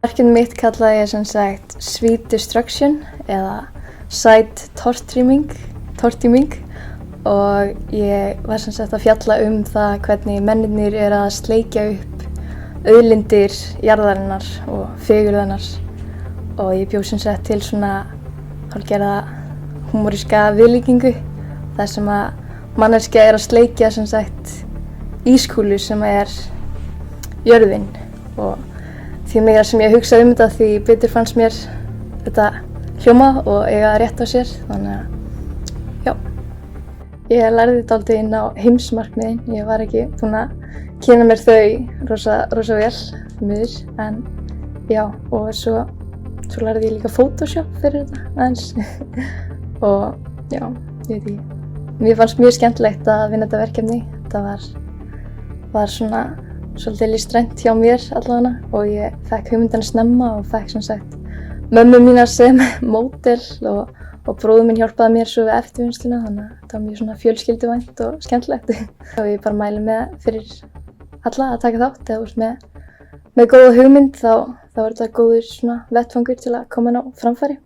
Verkefni mitt kallaði ég sem sagt Sweet Destruction eða Side Tortiming og ég var sem sagt að fjalla það hvernig mennirnir eru að sleikja upp auðlindir jarðarinnar og fegurð hennar og ég bjó sem sagt til svona hálfgerða húmoríska viðlíkingu þar sem að manneskja að sleikja sem sagt ískúlu sem jörðin og því meira sem ég hugsaði þetta því betur fannst mér þetta hljóma og eiga rétt á sér, þannig að já. Ég lærði dálítið inn á heimsmarkmiðin, ég var ekki búin að kynna mér þau rosa vel miður, en já, og svo lærði ég líka Photoshop fyrir þetta aðeins og já, ég veit ekki. Mér fannst mjög skemmtilegt að vinna þetta verkefni, þetta var svona svolítið listrænt hjá mér allavega og ég fekk hugmyndina snemma og fekk sem sagt mömmu mína sem módel og bróður minn hjálpaði mér svo við eftirvinnsluna, þannig að þetta var mjög svona fjölskylduvænt og skemmtilegt og ég bara mæli með fyrir alla að taka þátt eða þú ert með góða hugmynd þá er þetta góður svona vettvangur til að koma inn á framfæri.